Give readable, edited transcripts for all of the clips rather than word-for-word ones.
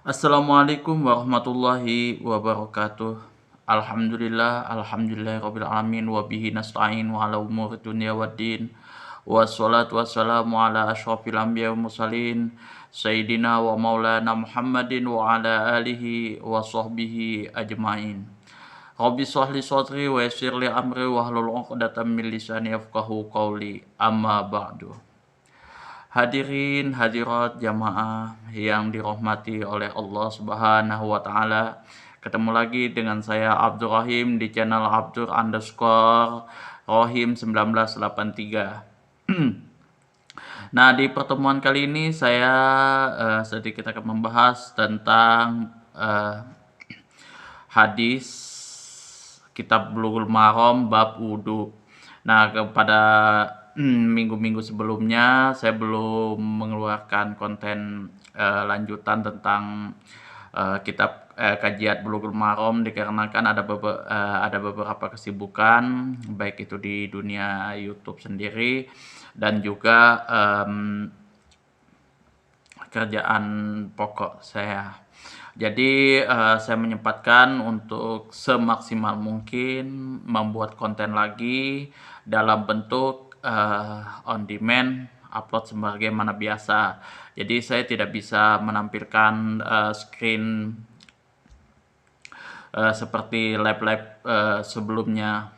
Assalamualaikum warahmatullahi wabarakatuh. Alhamdulillahirabbil alamin wa bihi nasta'in wa ala umuri dunya waddin. Wassalatu wassalamu ala asyrofil anbiya wal mursalin sayyidina wa maulana Muhammadin wa ala alihi wa sahbihi ajmain. Rabbi shrahli sadri wa yassir li amri wa hlul 'uqdatam min lisani yafqahu qawli. Amma ba'du. Hadirin hadirat jamaah yang dirahmati oleh Allah Subhanahu wa taala. Ketemu lagi dengan saya Abdur Rahim di channel Abdur_Rahim 1983. Nah, di pertemuan kali ini saya sedikit akan membahas tentang hadis kitab Bulughul Maram bab wudu. Nah, kepada minggu-minggu sebelumnya saya belum mengeluarkan konten lanjutan tentang kitab kajian Bulughul Maram dikarenakan ada beberapa kesibukan baik itu di dunia YouTube sendiri dan juga kerjaan pokok saya. Jadi saya menyempatkan untuk semaksimal mungkin membuat konten lagi dalam bentuk on demand, upload sebagaimana biasa. Jadi saya tidak bisa menampilkan screen seperti live sebelumnya.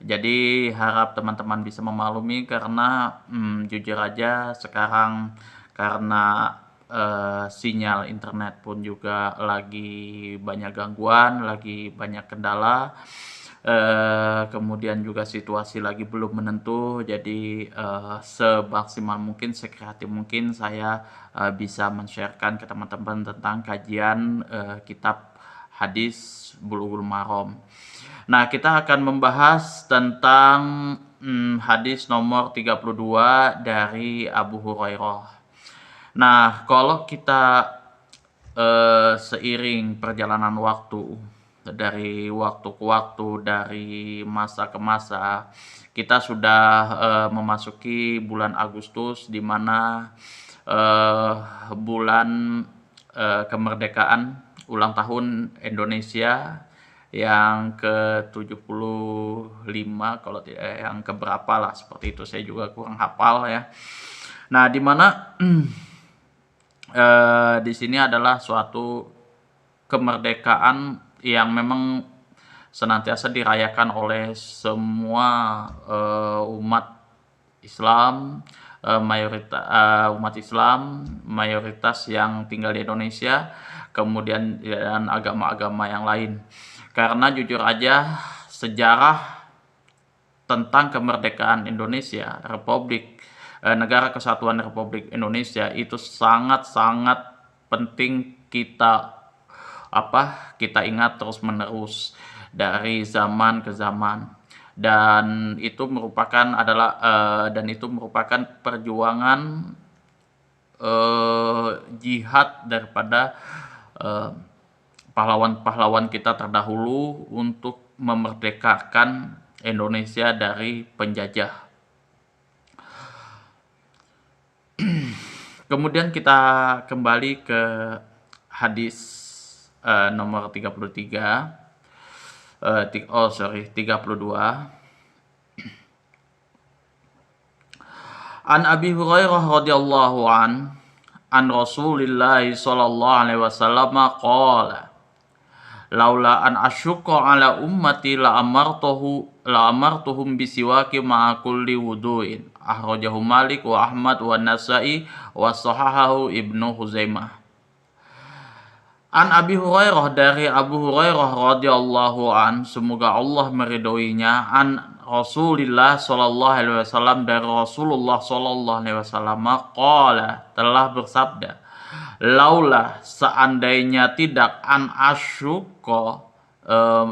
Jadi harap teman-teman bisa memaklumi karena jujur aja sekarang karena sinyal internet pun juga lagi banyak gangguan, lagi banyak kendala. Kemudian juga situasi lagi belum menentu, jadi semaksimal mungkin, sekreatif mungkin saya bisa men-sharekan ke teman-teman tentang kajian kitab hadis Bulughul Maram. Nah, kita akan membahas tentang hadis nomor 32 dari Abu Hurairah. Nah, kalau kita seiring perjalanan waktu, dari waktu ke waktu, dari masa ke masa, kita sudah memasuki bulan Agustus, di mana bulan kemerdekaan ulang tahun Indonesia yang ke-75, kalau tidak yang keberapa lah seperti itu, saya juga kurang hafal ya. Nah, di mana di sini adalah suatu kemerdekaan yang memang senantiasa dirayakan oleh semua umat Islam, mayoritas yang tinggal di Indonesia, kemudian dan agama-agama yang lain. Karena jujur aja sejarah tentang kemerdekaan Indonesia, Negara Kesatuan Republik Indonesia itu sangat-sangat penting kita ingat terus-menerus dari zaman ke zaman, dan itu merupakan perjuangan jihad daripada pahlawan-pahlawan kita terdahulu untuk memerdekakan Indonesia dari penjajah. Kemudian kita kembali ke hadis nomor 32. An Abi Hurairah radhiyallahu an Rasulillah sallallahu alaihi wasallam qala laula an asyqa ala ummati la amartuhum bisiwaki ma'a kulli wudu'in. Akhrajahu Malik wa Ahmad wa Nasa'i wa sahahahu Ibnu Huzaimah. An Abi Hurairah, dari Abu Hurairah radhiyallahu an, semoga Allah meridhoinya, an Rasulillah sallallahu alaihi wasallam, dari Rasulullah sallallahu alaihi wasallam, qala, telah bersabda, laula, seandainya tidak, an asyuqa,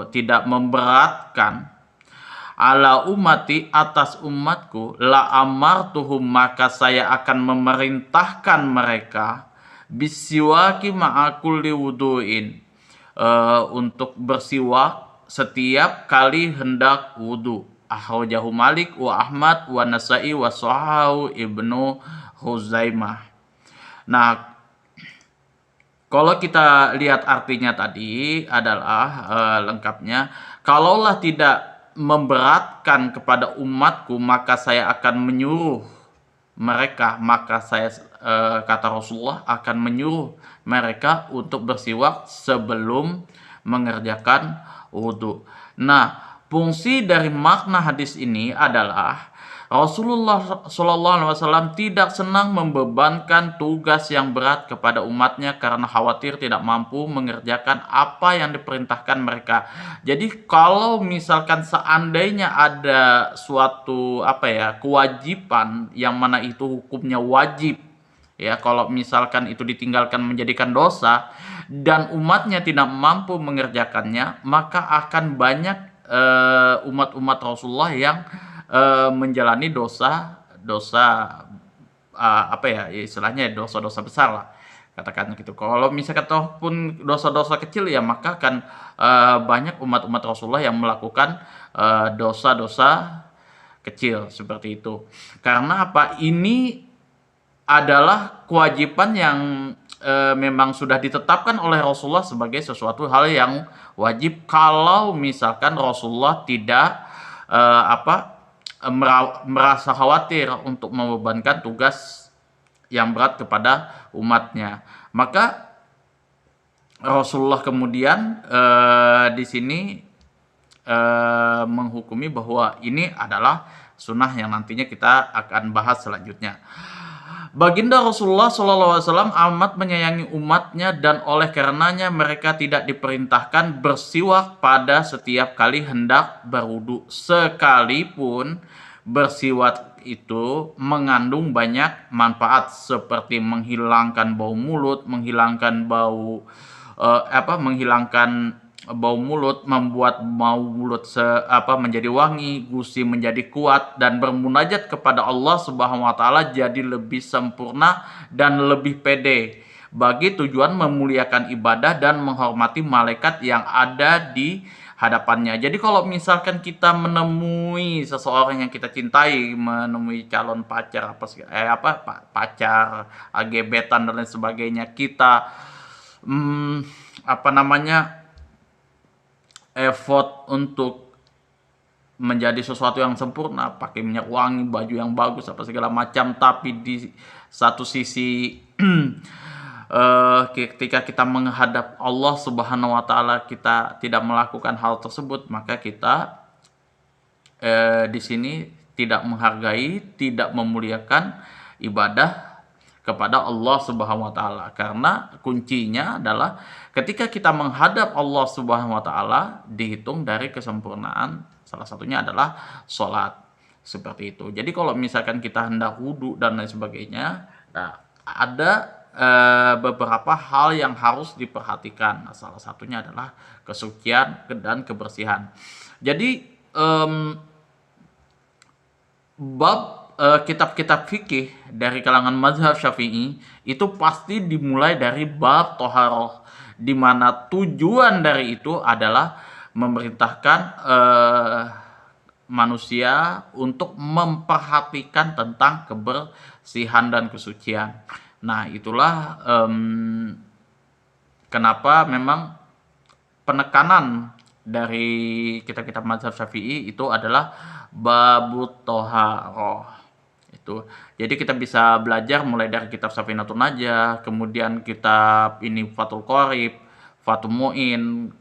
tidak memberatkan, ala ummati, atas umatku, la amartuhum, maka saya akan memerintahkan mereka, bisiwaki ma'akulli wudu'in, untuk bersiwak setiap kali hendak wudu. Akhrajahu Malik wa Ahmad wa Nasa'i wa sahahu Ibnu Huzaimah. Nah, Kalau kita lihat artinya tadi adalah lengkapnya, kalaulah tidak memberatkan kepada umatku, maka saya akan menyuruh mereka, maka saya kata Rasulullah akan menyuruh mereka untuk bersiwak sebelum mengerjakan wudhu. Nah, fungsi dari makna hadis ini adalah Rasulullah SAW tidak senang membebankan tugas yang berat kepada umatnya karena khawatir tidak mampu mengerjakan apa yang diperintahkan mereka. Jadi kalau misalkan seandainya ada suatu kewajiban yang mana itu hukumnya wajib, ya, kalau misalkan itu ditinggalkan menjadikan dosa dan umatnya tidak mampu mengerjakannya, maka akan banyak umat-umat Rasulullah yang menjalani dosa-dosa istilahnya dosa-dosa besar lah, katakan gitu. Kalau misalkan ataupun dosa-dosa kecil, ya maka akan banyak umat-umat Rasulullah yang melakukan dosa-dosa kecil seperti itu. Karena apa? Ini adalah kewajiban yang memang sudah ditetapkan oleh Rasulullah sebagai sesuatu hal yang wajib. Kalau misalkan Rasulullah tidak merasa khawatir untuk membebankan tugas yang berat kepada umatnya, maka Rasulullah kemudian di sini menghukumi bahwa ini adalah sunnah yang nantinya kita akan bahas selanjutnya. Baginda Rasulullah SAW amat menyayangi umatnya dan oleh karenanya mereka tidak diperintahkan bersiwak pada setiap kali hendak berwudu, sekalipun bersiwak itu mengandung banyak manfaat seperti menghilangkan bau mulut, menghilangkan mulut, membuat bau mulut menjadi wangi, gusi menjadi kuat, dan bermunajat kepada Allah Subhanahu wa taala jadi lebih sempurna dan lebih pede bagi tujuan memuliakan ibadah dan menghormati malaikat yang ada di hadapannya. Jadi kalau misalkan kita menemui seseorang yang kita cintai, menemui calon pacar pacar, gebetan dan lain sebagainya, kita effort untuk menjadi sesuatu yang sempurna, pakai minyak wangi, baju yang bagus, apa segala macam, tapi di satu sisi ketika kita menghadap Allah Subhanahu wa taala kita tidak melakukan hal tersebut, maka kita di sini tidak menghargai, tidak memuliakan ibadah kepada Allah Subhanahu wa taala. Karena kuncinya adalah ketika kita menghadap Allah Subhanahu wa taala dihitung dari kesempurnaan, salah satunya adalah sholat, seperti itu. Jadi kalau misalkan kita hendak wudhu dan lain sebagainya, nah, ada beberapa hal yang harus diperhatikan. Nah, salah satunya adalah kesucian dan kebersihan. Jadi bab kitab-kitab fikih dari kalangan mazhab Syafi'i itu pasti dimulai dari bab toharoh, di mana tujuan dari itu adalah memerintahkan manusia untuk memperhatikan tentang kebersihan dan kesucian. Nah, itulah kenapa memang penekanan dari kitab-kitab mazhab Syafi'i itu adalah babut toharoh. Jadi kita bisa belajar mulai dari kitab Safinatun Najah, kemudian kitab ini Fathul Qorib, Fathul Mu'in,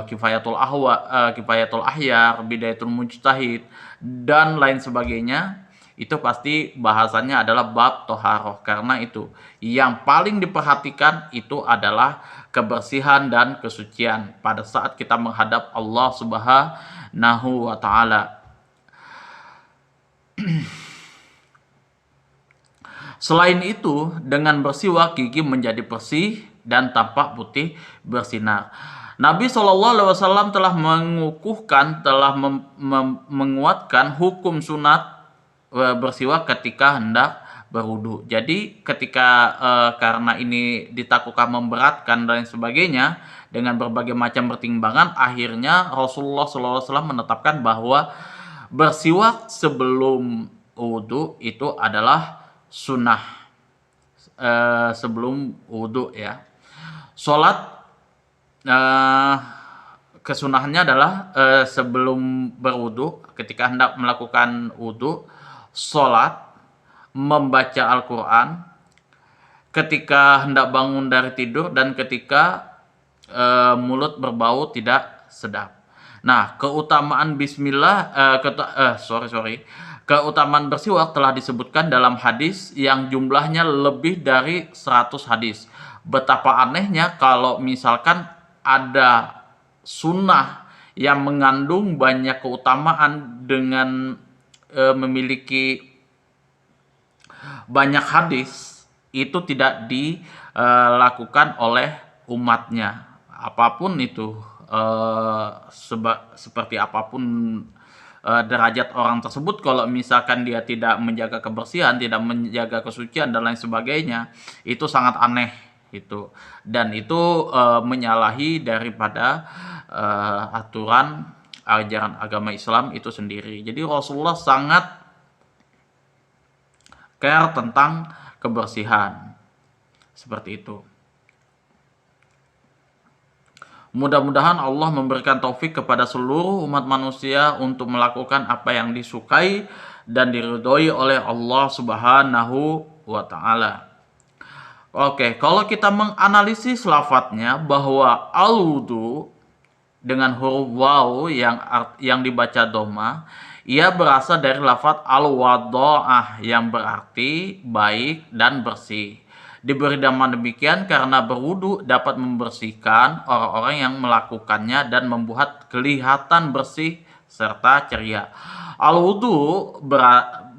Kifayatul Ahyar, Bidayatul Mujtahid, dan lain sebagainya. Itu pasti bahasannya adalah bab toharoh. Karena itu yang paling diperhatikan itu adalah kebersihan dan kesucian pada saat kita menghadap Allah Subhanahu wa ta'ala. Selain itu, dengan bersiwak gigi menjadi bersih dan tampak putih bersinar. Nabi SAW telah mengukuhkan, telah menguatkan hukum sunat bersiwak ketika hendak berwudu. Jadi ketika karena ini ditakutkan memberatkan dan sebagainya, dengan berbagai macam pertimbangan, akhirnya Rasulullah SAW menetapkan bahwa bersiwak sebelum wudu itu adalah sunnah sebelum wudhu, ya. Sholat, eh, kesunahannya adalah sebelum berwudu, ketika hendak melakukan wudu, sholat, membaca Al-Quran, ketika hendak bangun dari tidur, dan ketika mulut berbau tidak sedap. Nah, keutamaan bismillah, keutamaan bersiwak telah disebutkan dalam hadis yang jumlahnya lebih dari 100 hadis. Betapa anehnya kalau misalkan ada sunnah yang mengandung banyak keutamaan dengan memiliki banyak hadis, itu tidak dilakukan oleh umatnya, apapun itu, seperti apapun derajat orang tersebut. Kalau misalkan dia tidak menjaga kebersihan, tidak menjaga kesucian dan lain sebagainya, itu sangat aneh itu, dan itu menyalahi daripada aturan ajaran agama Islam itu sendiri. Jadi Rasulullah sangat care tentang kebersihan seperti itu. Mudah-mudahan Allah memberikan taufik kepada seluruh umat manusia untuk melakukan apa yang disukai dan diridhoi oleh Allah Subhanahu wa Ta'ala. Oke, kalau kita menganalisis lafadznya bahwa al-wudu dengan huruf waw yang dibaca doma, ia berasal dari lafadz al-wadha'ah yang berarti baik dan bersih. Diberi nama demikian karena berwudu dapat membersihkan orang-orang yang melakukannya dan membuat kelihatan bersih serta ceria. Al-wudu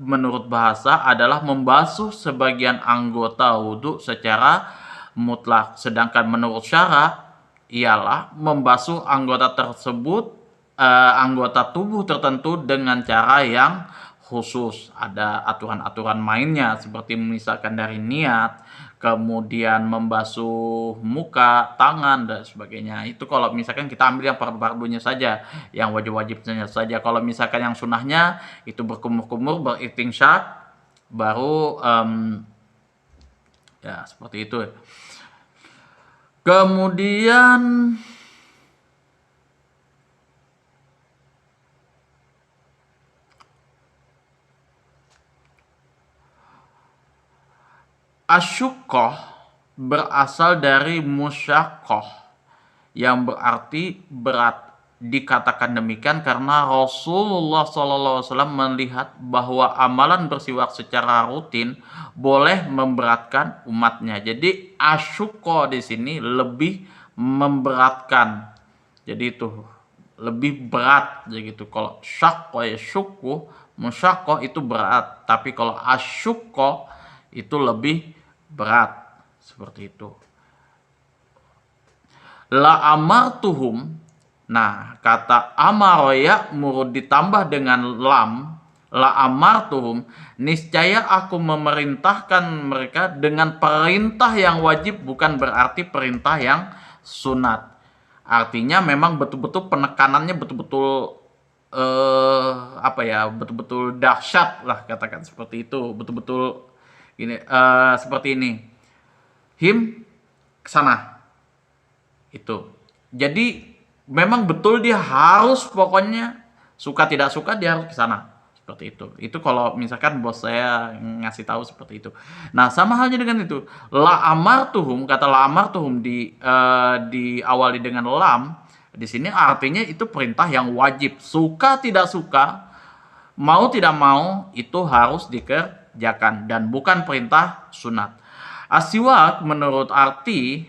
menurut bahasa adalah membasuh sebagian anggota wudu secara mutlak, sedangkan menurut syara ialah membasuh anggota tersebut, anggota tubuh tertentu dengan cara yang khusus. Ada aturan-aturan mainnya seperti misalkan dari niat, kemudian membasuh muka, tangan, dan sebagainya. Itu kalau misalkan kita ambil yang fardu-fardunya saja, yang wajib-wajibnya saja. Kalau misalkan yang sunahnya itu berkumur-kumur, beristinsyak, baru ya seperti itu. Kemudian asyukoh berasal dari musyakoh yang berarti berat. Dikatakan demikian karena Rasulullah SAW melihat bahwa amalan bersiwak secara rutin boleh memberatkan umatnya. Jadi asyukoh di sini lebih memberatkan. Jadi itu lebih berat gitu. Kalau syakko ya syukuh, musyakoh itu berat. Tapi kalau asyukoh itu lebih berat, seperti itu. La amartuhum, nah kata amaro ya'muru ditambah dengan lam, la amartuhum, niscaya aku memerintahkan mereka dengan perintah yang wajib, bukan berarti perintah yang sunat. Artinya memang betul-betul penekanannya betul-betul betul-betul dahsyat lah, katakan seperti itu, betul-betul ini seperti ini. Him kesana itu. Jadi memang betul dia harus, pokoknya suka tidak suka dia harus ke sana. Seperti itu. Itu kalau misalkan bos saya ngasih tahu seperti itu. Nah, sama halnya dengan itu. La amartuhum, kata la amartuhum diawali dengan lam. Di sini artinya itu perintah yang wajib. Suka tidak suka, mau tidak mau, itu harus dikerjakan dan bukan perintah sunat. Asiwak menurut arti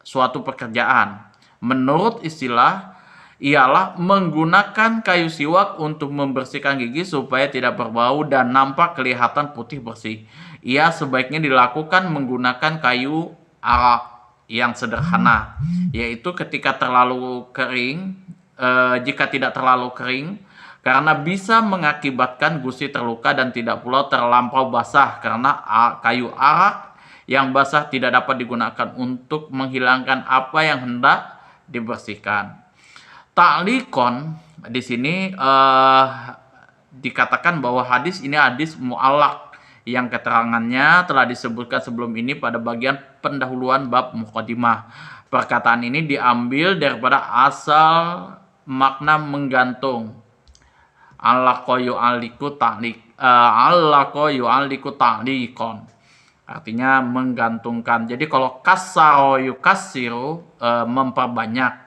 suatu pekerjaan. Menurut istilah ialah menggunakan kayu siwak untuk membersihkan gigi supaya tidak berbau dan nampak kelihatan putih bersih. Ia sebaiknya dilakukan menggunakan kayu arak yang sederhana, yaitu ketika terlalu kering, jika tidak terlalu kering, karena bisa mengakibatkan gusi terluka dan tidak pula terlampau basah, karena kayu arak yang basah tidak dapat digunakan untuk menghilangkan apa yang hendak dibersihkan. Ta'likon di sini dikatakan bahwa hadis ini hadis mu'allaq yang keterangannya telah disebutkan sebelum ini pada bagian pendahuluan bab muqaddimah. Perkataan ini diambil daripada asal makna menggantung. Allaqo yu'alliku ta'liqon. Artinya menggantungkan. Jadi kalau kasaro yukassiru, memperbanyak.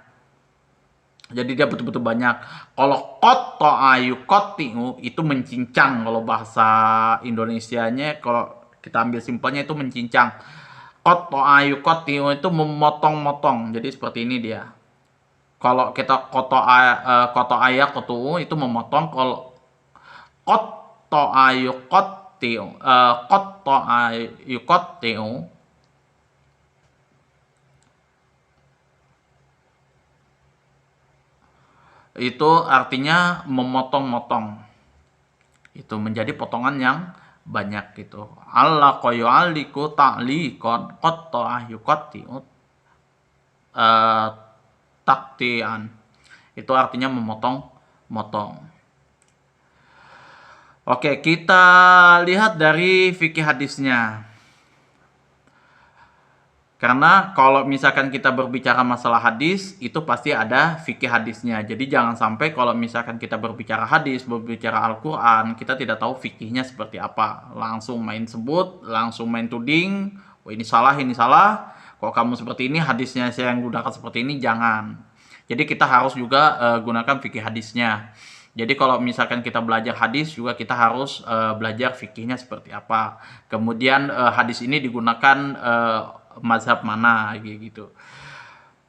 Jadi dia betul-betul banyak. Kalau qatta'a yuqatti'u itu mencincang. Kalau bahasa Indonesianya, kalau kita ambil simpelnya itu mencincang. Qatta'a yuqatti'u itu memotong-motong. Jadi seperti ini dia. Kalau kita qatta'a yaqtu'u itu memotong. Kalau qatta'a yuqatti'u itu artinya memotong-motong. Itu menjadi potongan yang banyak gitu. Allaqa yu'alliku ta'liqan qatta'a yuqatti'u taqti'an. Itu artinya memotong-motong. Oke, kita lihat dari fikih hadisnya. Karena kalau misalkan kita berbicara masalah hadis, itu pasti ada fikih hadisnya. Jadi jangan sampai kalau misalkan kita berbicara hadis, berbicara Al-Quran, kita tidak tahu fikihnya seperti apa. Langsung main sebut, langsung main tuding, oh ini salah, kok kamu seperti ini, hadisnya saya yang gunakan seperti ini, jangan. Jadi kita harus juga gunakan fikih hadisnya. Jadi kalau misalkan kita belajar hadis juga kita harus belajar fikihnya seperti apa. Kemudian hadis ini digunakan mazhab mana gitu.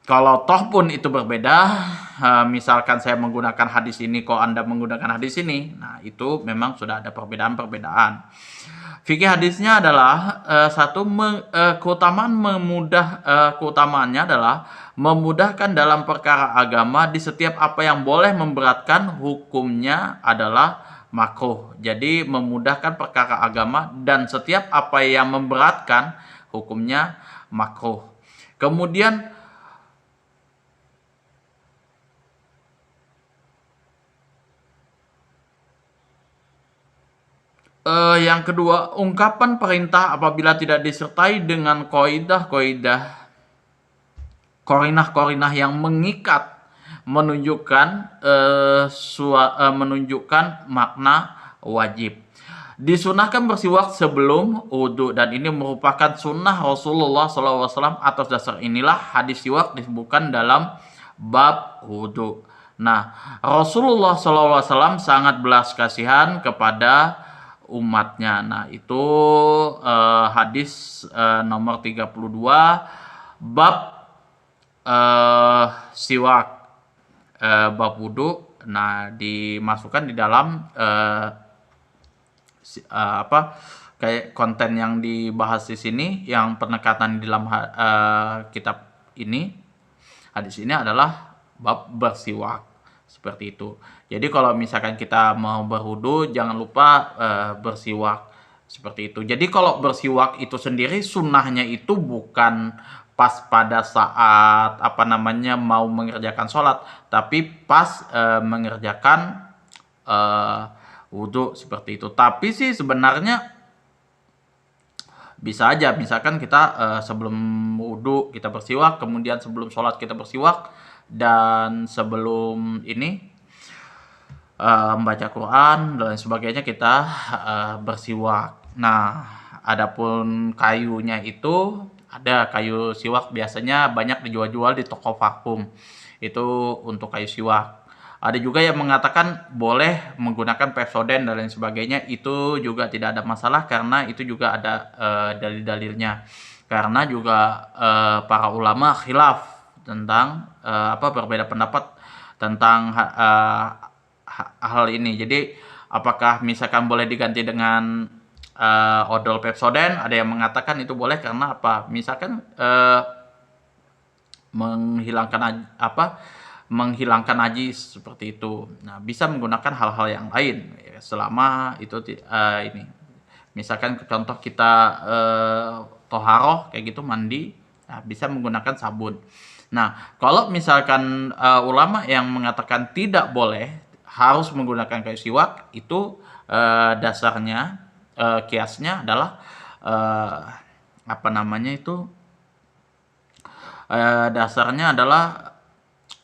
Kalau toh pun itu berbeda, misalkan saya menggunakan hadis ini, kok Anda menggunakan hadis ini, nah itu memang sudah ada perbedaan-perbedaan. Fikih hadisnya adalah keutamaannya adalah memudahkan dalam perkara agama. Di setiap apa yang boleh memberatkan, hukumnya adalah makruh. Jadi memudahkan perkara agama, dan setiap apa yang memberatkan, hukumnya makruh. Kemudian yang kedua, ungkapan perintah apabila tidak disertai dengan korinah yang mengikat, menunjukkan makna wajib. Disunahkan bersiwak sebelum wudhu, dan ini merupakan sunnah Rasulullah SAW. Atas dasar inilah hadis siwak disebutkan dalam bab wudhu. Nah, Rasulullah SAW sangat belas kasihan kepada umatnya. Nah, itu hadis nomor 32 bab siwak, bab wudhu. Nah, dimasukkan di dalam kayak konten yang dibahas di sini, yang penekanan di dalam kitab ini, hadis ini adalah bab bersiwak, seperti itu. Jadi kalau misalkan kita mau berwudu, jangan lupa bersiwak, seperti itu. Jadi kalau bersiwak itu sendiri sunnahnya itu bukan pas pada saat mau mengerjakan sholat, tapi pas mengerjakan wudhu, seperti itu. Tapi sih sebenarnya bisa aja, misalkan kita sebelum wudhu kita bersiwak, kemudian sebelum sholat kita bersiwak, dan sebelum ini membaca Quran dan sebagainya kita bersiwak. Nah, adapun kayunya itu ada kayu siwak, biasanya banyak dijual-jual di toko vakum. Itu untuk kayu siwak. Ada juga yang mengatakan boleh menggunakan Pepsodent dan lain sebagainya. Itu juga tidak ada masalah, karena itu juga ada dalil-dalilnya. Karena juga para ulama khilaf tentang berbeda pendapat tentang hal ini. Jadi apakah misalkan boleh diganti dengan odol Pepsodent? Ada yang mengatakan itu boleh karena apa? Misalkan menghilangkan najis, seperti itu. Nah, bisa menggunakan hal-hal yang lain selama itu ini. Misalkan contoh kita toharoh kayak gitu, mandi, nah, bisa menggunakan sabun. Nah, kalau misalkan ulama yang mengatakan tidak boleh, harus menggunakan kayu siwak, itu dasarnya kiasnya adalah apa namanya itu, dasarnya adalah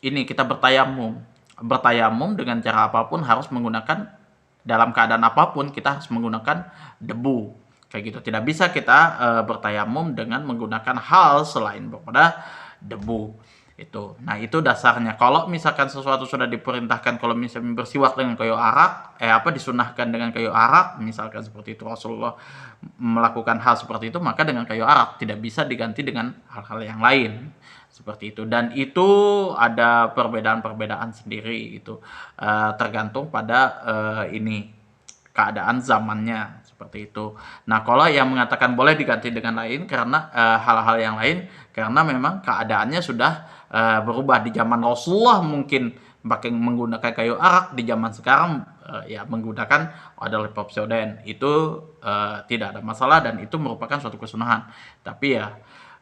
ini, kita bertayamum. Bertayamum dengan cara apapun harus menggunakan, dalam keadaan apapun kita harus menggunakan debu. Kayak gitu. Tidak bisa kita bertayamum dengan menggunakan hal selain daripada debu. Itu. Nah, itu dasarnya. Kalau misalkan sesuatu sudah diperintahkan, kalau misalnya bersiwak dengan kayu arak, disunahkan dengan kayu arak, misalkan seperti itu, Rasulullah melakukan hal seperti itu, maka dengan kayu arak, tidak bisa diganti dengan hal-hal yang lain. Seperti itu. Dan itu ada perbedaan-perbedaan sendiri gitu. Tergantung pada ini keadaan zamannya seperti itu. Nah, kalau yang mengatakan boleh diganti dengan lain karena hal-hal yang lain, karena memang keadaannya sudah berubah. Di zaman Rasulullah mungkin pakai menggunakan kayu arak, di zaman sekarang ya menggunakan odol epopsioden. Itu tidak ada masalah dan itu merupakan suatu kesunahan. Tapi ya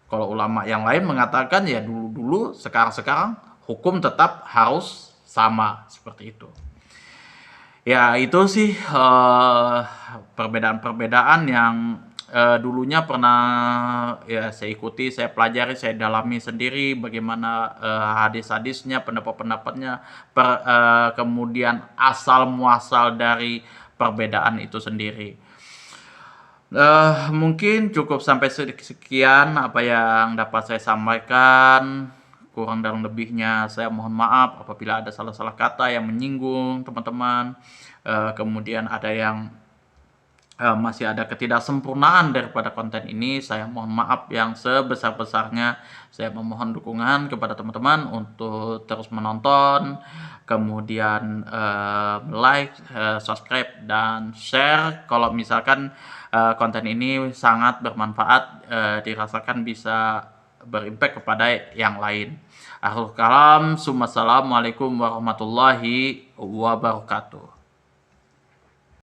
kalau ulama yang lain mengatakan ya dulu-dulu, sekarang-sekarang hukum tetap harus sama seperti itu. Ya itu sih perbedaan-perbedaan yang dulunya pernah ya saya ikuti, saya pelajari, saya dalami sendiri bagaimana hadis-hadisnya, pendapat-pendapatnya, kemudian asal muasal dari perbedaan itu sendiri. Mungkin cukup sampai sekian apa yang dapat saya sampaikan. Kurang dan lebihnya saya mohon maaf apabila ada salah-salah kata yang menyinggung teman-teman. Kemudian ada yang masih ada ketidaksempurnaan daripada konten ini, saya mohon maaf yang sebesar-besarnya. Saya memohon dukungan kepada teman-teman untuk terus menonton, kemudian like, subscribe, dan share kalau misalkan konten ini sangat bermanfaat, dirasakan bisa berimpact kepada yang lain. Akhirul kalam, assalamualaikum warahmatullahi wabarakatuh.